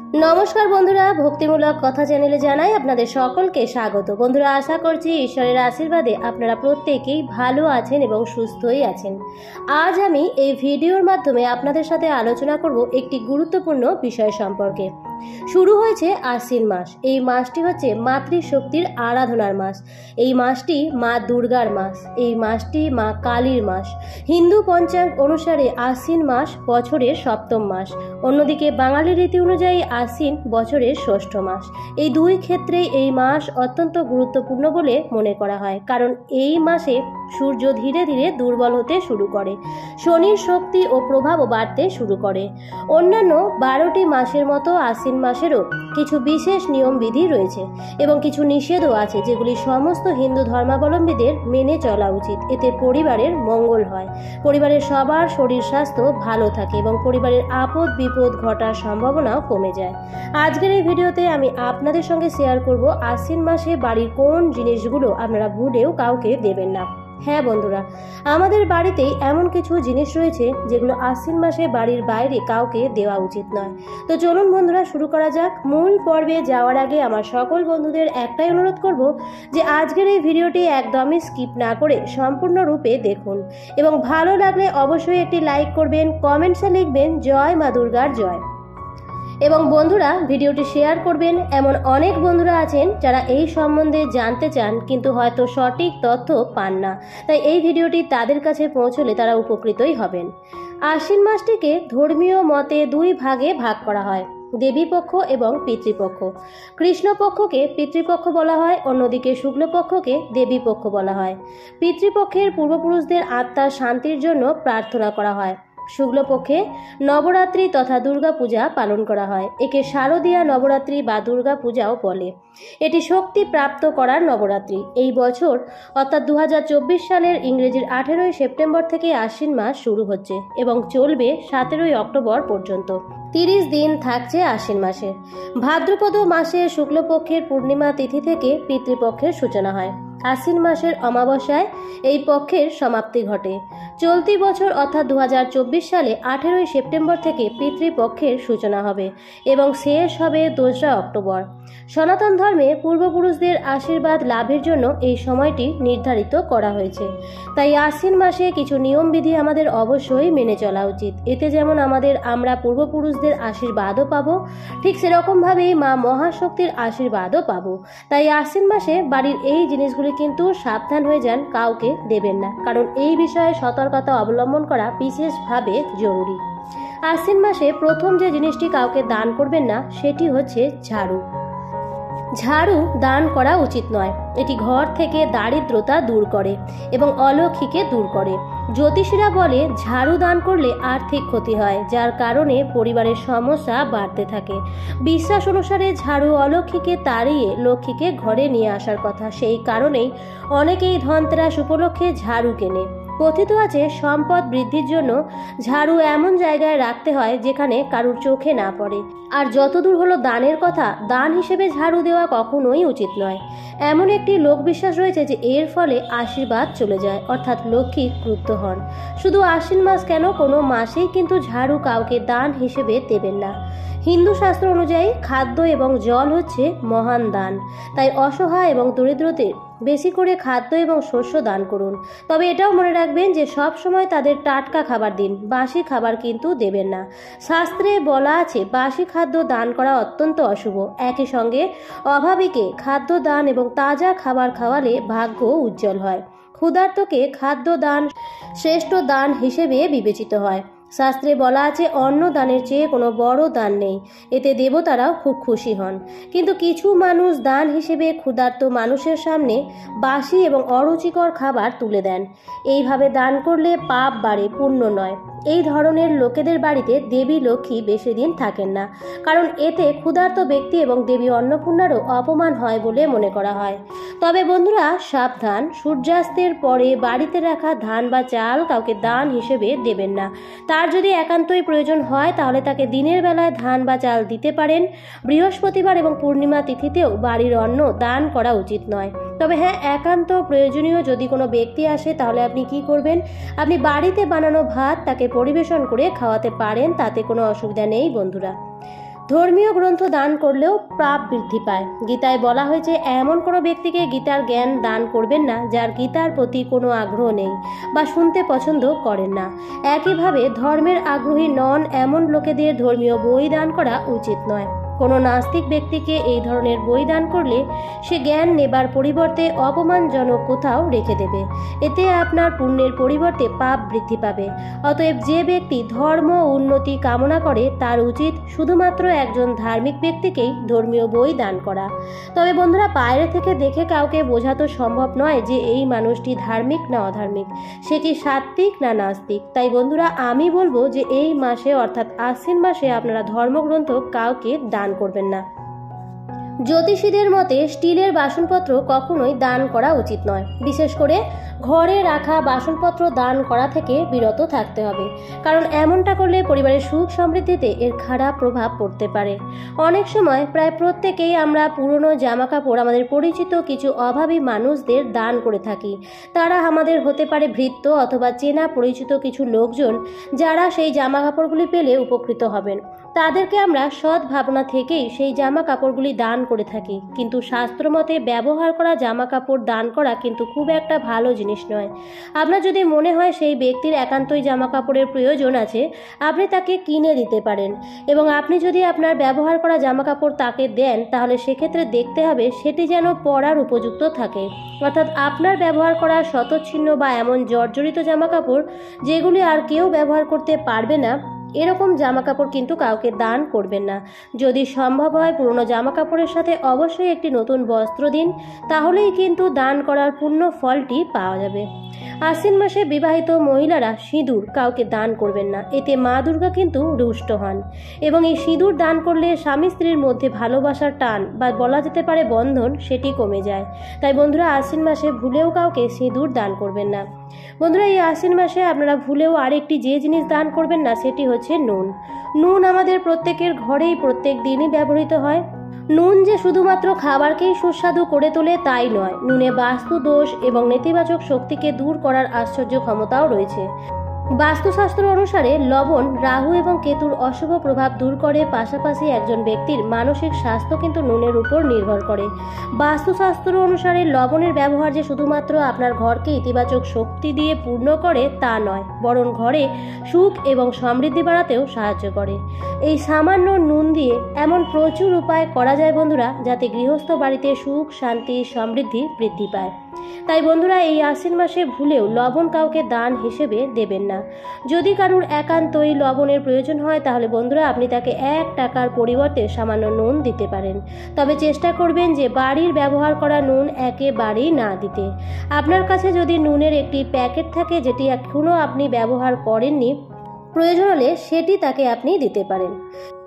নমস্কার বন্ধুরা, ভক্তিমূলক কথা চ্যানেলে জানাই আপনাদের সকলকে স্বাগত। বন্ধুরা, আশা করছি ঈশ্বরের আশীর্বাদে আপনারা প্রত্যেকেই ভালো আছেন এবং সুস্থই আছেন। আজ আমি এই ভিডিওর মাধ্যমে আপনাদের সাথে আলোচনা করব একটি গুরুত্বপূর্ণ বিষয় সম্পর্কে। শুরু হয়েছে আশ্বিন মাস। এই মাসটি হচ্ছে মাতৃশক্তির আরাধনার মাস। এই মাসটি মা দুর্গার মাস। এই মাসটি মা কালীর মাস। হিন্দু পঞ্চাঙ্গ অনুসারে আশ্বিন মাস বছরের সপ্তম মাস, অন্যদিকে বাঙালি রীতি অনুযায়ী আশ্বিন বছরের ষষ্ঠ মাস। এই দুই ক্ষেত্রেই এই মাস অত্যন্ত গুরুত্বপূর্ণ বলে মনে করা হয়, কারণ এই মাসে সূর্য ধীরে ধীরে দুর্বল হতে শুরু করে, শনির শক্তি ও প্রভাবও বাড়তে শুরু করে। অন্যান্য 12টি মাসের মতো আশ্বিন মাসেরও কিছু বিশেষ নিয়ম বিধি রয়েছে এবং কিছু নিষেধও আছে, যেগুলি সমস্ত হিন্দু ধর্মাবলম্বীদের মেনে চলা উচিত। এতে পরিবারের মঙ্গল হয়, পরিবারের সবার শরীর স্বাস্থ্য ভালো থাকে এবং পরিবারের আপদ বিপদ ঘটার সম্ভাবনাও কমে যায়। আজকের এই ভিডিওতে আমি আপনাদের সঙ্গে শেয়ার করব আশ্বিন মাসে বাড়ির কোন জিনিসগুলো আপনারা ভুলেও কাউকে দেবেন না। হ্যাঁ বন্ধুরা, আমাদের বাড়িতেই এমন কিছু জিনিস রয়েছে যেগুলো আশ্বিন মাসে বাড়ির বাইরে কাউকে দেওয়া উচিত নয়। তো চলুন বন্ধুরা, শুরু করা যাক। মূল পর্বে যাওয়ার আগে আমার সকল বন্ধুদের একটাই অনুরোধ করব যে আজকের এই ভিডিওটি একদমই স্কিপ না করে সম্পূর্ণরূপে দেখুন এবং ভালো লাগলে অবশ্যই একটি লাইক করবেন, কমেন্টসে লিখবেন জয় মা দুর্গার জয়। এবং বন্ধুরা, ভিডিওটি শেয়ার করবেন। এমন অনেক বন্ধুরা আছেন যারা এই সম্বন্ধে জানতে চান কিন্তু হয়তো সঠিক তথ্য পান না, তাই এই ভিডিওটি তাদের কাছে পৌঁছলে তারা উপকৃতই হবেন। আশ্বিন মাসটিকে ধর্মীয় মতে দুই ভাগে ভাগ করা হয়, দেবীপক্ষ এবং পিতৃপক্ষ। কৃষ্ণপক্ষকে পিতৃপক্ষ বলা হয়, অন্যদিকে শুক্লপক্ষকে দেবীপক্ষ বলা হয়। পিতৃপক্ষের পূর্বপুরুষদের আত্মার শান্তির জন্য প্রার্থনা করা হয়। শুক্লপক্ষে নবরাত্রি তথা দুর্গা পূজা পালন করা হয়। একে শারদীয়া নবরাত্রি বা দুর্গা পূজাও বলে। এটি শক্তি প্রাপ্ত করার নবরাত্রি। এই বছর অর্থাৎ 2024 সালের ইংরেজির 18ই সেপ্টেম্বর থেকে আশ্বিন মাস শুরু হচ্ছে এবং চলবে 17ই অক্টোবর পর্যন্ত। 30 দিন থাকছে আশ্বিন মাসে। ভাদ্রপদ মাসে শুক্লপক্ষের পূর্ণিমা তিথি থেকে পিতৃপক্ষের সূচনা হয়। আশ্বিন মাসের অমাবস্যায় এই পক্ষের সমাপ্তি ঘটে। চলতি বছর অর্থাৎ 2024 সালে 18ই সেপ্টেম্বর থেকে পিতৃপক্ষের সূচনা হবে এবং শেষ হবে 2রা অক্টোবর। সনাতন ধর্মে পূর্বপুরুষদের আশীর্বাদ লাভের জন্য এই সময়টি নির্ধারিত করা হয়েছে। তাই আশ্বিন মাসে কিছু নিয়মবিধি আমাদের অবশ্যই মেনে চলা উচিত। এতে যেমন আমরা পূর্বপুরুষদের আশীর্বাদও পাবো, ঠিক সেরকমভাবেই মা মহাশক্তির আশীর্বাদও পাবো। তাই আশ্বিন মাসে বাড়ির এই জিনিসগুলি কিন্তু সাবধান হয়ে যান, কাউকে দেবেন না, কারণ এই বিষয়ে সতর্কতা অবলম্বন করা বিশেষভাবে জরুরি। আশ্বিন মাসে প্রথম যে জিনিসটি কাউকে দান করবেন না সেটি হচ্ছে ঝাড়ু। ঝাড়ু দান করা উচিত নয়। এটি ঘর থেকে দারিদ্রতা দূর করে এবং অলৌকিকে দূর করে। জ্যোতিষীরা বলে ঝাড়ু দান করলে আর্থিক ক্ষতি হয়, যার কারণে পরিবারের সমস্যা বাড়তে থাকে। বিশ্বাস অনুসারে ঝাড়ু অলৌকিকে তাড়িয়ে লক্ষ্মীকে ঘরে নিয়ে আসার কথা। সেই কারণেই অনেকেই ধনতেরাস উপলক্ষে ঝাড়ু কেনে। কথিত আছে সম্পদ বৃদ্ধির জন্য ঝাড়ু এমন জায়গায় রাখতে হয় যেখানে কারুর চোখে না পড়ে। আর যতদূর হলো দানের কথা, দান হিসেবে ঝাড়ু দেওয়া কখনোই উচিত নয়। এমন একটি লোকবিশ্বাস রয়েছে যে এর ফলে আশীর্বাদ চলে যায়, অর্থাৎ লক্ষ্মী ক্রুদ্ধ হন। শুধু আশ্বিন মাস কেন, কোনো মাসেই কিন্তু ঝাড়ু কাউকে দান হিসেবে দেবেন না। হিন্দু শাস্ত্র অনুযায়ী খাদ্য এবং জল হচ্ছে মহান দান। তাই অসহায় এবং দরিদ্রদের বেশি করে খাদ্য এবং শস্য দান করুন। তবে এটাও মনে রাখবেন যে সব সময় তাদের টাটকা খাবার দিন, বাসি খাবার কিন্তু দেবেন না। শাস্ত্রে বলা আছে বাসি খাদ্য দান করা অত্যন্ত অশুভ। একই সঙ্গে অভাবীকে খাদ্য দান এবং তাজা খাবার খাওয়ালে ভাগ্য উজ্জ্বল হয়। ক্ষুধার্তকে খাদ্য দান শ্রেষ্ঠ দান হিসেবে বিবেচিত হয়। শাস্ত্রে বলা আছে অন্ন দানের চেয়ে কোনো বড় দান নেই, এতে দেবতারাও খুব খুশি হন। কিন্তু কিছু মানুষ দান হিসেবে ক্ষুধার্ত মানুষের সামনে বাসি এবং অরুচিকর খাবার তুলে দেন। এইভাবে দান করলে পাপ বাড়ে, পুণ্য নয়। এই ধরনের লোকেদের বাড়িতে দেবী লক্ষ্মী বেশি দিন থাকেন না, কারণ এতে ক্ষুধার্ত ব্যক্তি এবং দেবী অন্নপূর্ণারও অপমান হয় বলে মনে করা হয়। তবে বন্ধুরা সাবধান, সূর্যাস্তের পরে বাড়িতে রাখা ধান বা চাল কাউকে দান হিসেবে দেবেন না। তার যদি একান্তই প্রয়োজন হয় তাহলে তাকে দিনের বেলায় ধান বা চাল দিতে পারেন। বৃহস্পতিবার এবং পূর্ণিমা তিথিতেও বাড়ির অন্ন দান করা উচিত নয়। তবে হ্যাঁ, একান্ত প্রয়োজনীয় যদি কোনো ব্যক্তি আসে তাহলে আপনি কি করবেন, আপনি বাড়িতে বানানো ভাত তাকে পরিবেশন করে খাওয়াতে পারেন, তাতে কোনো অসুবিধা নেই বন্ধুরা। ধর্মীয় গ্রন্থ দান করলেও পাপ বৃদ্ধি পায়। গীতায় বলা হয়েছে এমন কোনো ব্যক্তিকে গীতার জ্ঞান দান করবেন না যার গীতার প্রতি কোনো আগ্রহ নেই বা শুনতে পছন্দ করেন না। একইভাবে ধর্মের আগ্রহী নন এমন লোকেদের ধর্মীয় বই দান করা উচিত নয়। কোনো নাস্তিক ব্যক্তিকে এই ধরনের বই দান করলে সে জ্ঞান নেবার পরিবর্তে অপমানজনক কোথাও রেখে দেবে। এতে আপনার পুণ্যের পরিবর্তে পাপ বৃদ্ধি পাবে। অতএব যে ব্যক্তি ধর্ম উন্নতি কামনা করে তার উচিত শুধুমাত্র একজন ধার্মিক ব্যক্তিকেই ধর্মীয় বই দান করা। তবে বন্ধুরা, বাইরে থেকে দেখে কাউকে বোঝা তো সম্ভব নয় যে এই মানুষটি ধার্মিক না অধার্মিক, সে কি সাত্ত্বিক না নাস্তিক। তাই বন্ধুরা, আমি বলবো যে এই মাসে অর্থাৎ আশ্বিন মাসে আপনারা ধর্মগ্রন্থ কাউকে দান করবেন না। জ্যোতিষীদের মতে স্টিলের বাসনপত্র কখনোই দান করা উচিত নয়। বিশেষ করে ঘরে রাখা বাসনপত্র দান করা থেকে বিরত থাকতে হবে, কারণ এমনটা করলে পরিবারের সুখ সমৃদ্ধিতে এর খারাপ প্রভাব পড়তে পারে। অনেক সময় প্রায় প্রত্যেকেই আমরা পুরনো জামাকাপড় আমাদের পরিচিত কিছু অভাবী মানুষদের দান করে থাকি। তারা আমাদের হতে পারে ভৃত্য অথবা চেনা পরিচিত কিছু লোকজন যারা সেই জামাকাপড়গুলি পেলে উপকৃত হবেন। তাদেরকে আমরা সৎ ভাবনা থেকেই সেই জামা কাপড়গুলি দান করে থাকি। কিন্তু শাস্ত্রমতে ব্যবহার করা জামা কাপড় দান করা কিন্তু খুব একটা ভালো জিনিস নয়। আপনার যদি মনে হয় সেই ব্যক্তির একান্তই জামা কাপড়ের প্রয়োজন আছে, আপনি তাকে কিনে দিতে পারেন, এবং আপনি যদি আপনার ব্যবহার করা জামা কাপড় তাকে দেন তাহলে সেক্ষেত্রে দেখতে হবে সেটি যেন পরার উপযুক্ত থাকে। অর্থাৎ আপনার ব্যবহার করা শতচ্ছিন্ন বা এমন জর্জরিত জামা কাপড় যেগুলি আর কেউ ব্যবহার করতে পারবে না, এরকম জামা কাপড় কিন্তু কাউকে দান করবেন না। যদি সম্ভব হয় পুরনো জামা কাপড়ের সাথে অবশ্যই একটি নতুন বস্ত্র দিন, তাহলেই কিন্তু দান করার পূর্ণ ফলটি পাওয়া যাবে। আশ্বিন মাসে বিবাহিত মহিলারা সিঁদুর কাউকে দান করবেন না, এতে মা দুর্গা কিন্তু রুষ্ট হন, এবং এই সিঁদুর দান করলে স্বামী স্ত্রীর মধ্যে ভালোবাসার টান বা বলা যেতে পারে বন্ধন, সেটি কমে যায়। তাই বন্ধুরা, আশ্বিন মাসে ভুলেও কাউকে সিঁদুর দান করবেন না। বন্ধুরা, এই আশ্বিন মাসে আপনারা ভুলেও আরেকটি যে জিনিস দান করবেন না সেটি হচ্ছে নুন। নুন আমাদের প্রত্যেকের ঘরেই প্রত্যেক দিনই ব্যবহৃত হয়। নুন যে শুধুমাত্র খাবারকেই সুস্বাদু করে তোলে তাই নয়, নুনে বাস্তু দোষ এবং নেতিবাচক শক্তিকে দূর করার আশ্চর্য ক্ষমতাও রয়েছে। বাস্তুশাস্ত্র অনুসারে লবণ রাহু এবং কেতুর অশুভ প্রভাব দূর করে, পাশাপাশি একজন ব্যক্তির মানসিক স্বাস্থ্য কিন্তু নুনের উপর নির্ভর করে। বাস্তুশাস্ত্র অনুসারে লবণের ব্যবহার যে শুধুমাত্র আপনার ঘরকে ইতিবাচক শক্তি দিয়ে পূর্ণ করে তা নয়, বরং ঘরে সুখ এবং সমৃদ্ধি বাড়াতেও সাহায্য করে। এই সামান্য নুন দিয়ে এমন প্রচুর উপায় করা যায় বন্ধুরা, যাতে গৃহস্থ বাড়িতে সুখ শান্তি সমৃদ্ধি বৃদ্ধি পায়। তাই বন্ধুরা, এই আশ্বিন মাসে ভুলেও লবণ কাউকে দান হিসেবে দেবেন না। যদি কারুর একান্তই লবণের প্রয়োজন হয় তাহলে বন্ধুরা আপনি তাকে 1 টাকার পরিবর্তে সামান্য নুন দিতে পারেন। তবে চেষ্টা করবেন যে বাড়ির ব্যবহার করা নুন একেবারেই না দিতে। আপনার কাছে যদি নুনের একটি প্যাকেট থাকে যেটি এখনও আপনি ব্যবহার করেননি, প্রয়োজন হলে সেটি তাকে আপনি দিতে পারেন।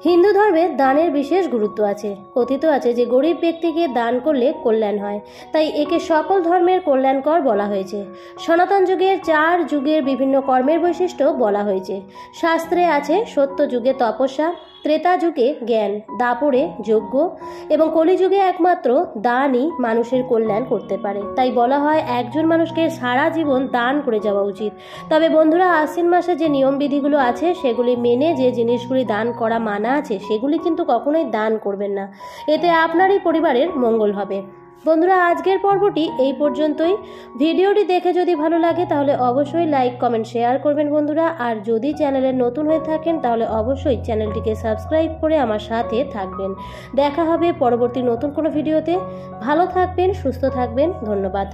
হিন্দু ধর্মে দানের বিশেষ গুরুত্ব আছে। কথিত আছে যে গরিব ব্যক্তিকে দান করলে কল্যাণ হয়, তাই একে সকল ধর্মের কল্যাণকর বলা হয়েছে। সনাতন যুগের 4 যুগের বিভিন্ন কর্মের বৈশিষ্ট্য বলা হয়েছে। শাস্ত্রে আছে সত্য যুগে তপস্যা, ত্রেতা যুগে জ্ঞান, দাপরে যজ্ঞ এবং কলিযুগে একমাত্র দানই মানুষের কল্যাণ করতে পারে। তাই বলা হয় একজন মানুষকে সারা জীবন দান করে যাওয়া উচিত। তবে বন্ধুরা, আশ্বিন মাসে যে নিয়ম বিধিগুলো আছে সেগুলি মেনে যে জিনিসগুলি দান করা মানা আছে সেগুলি কিন্তু কখনোই দান করবেন না, এতে আপনারই পরিবারের মঙ্গল হবে। বন্ধুরা, আজকের পর্বটি এই পর্যন্তই। ভিডিওটি দেখে যদি ভালো লাগে তাহলে অবশ্যই লাইক কমেন্ট শেয়ার করবেন বন্ধুরা। আর যদি চ্যানেলে নতুন হয়ে থাকেন তাহলে অবশ্যই চ্যানেলটিকে সাবস্ক্রাইব করে আমার সাথে থাকবেন। দেখা হবে পরবর্তী নতুন কোনো ভিডিওতে। ভালো থাকবেন, সুস্থ থাকবেন। ধন্যবাদ।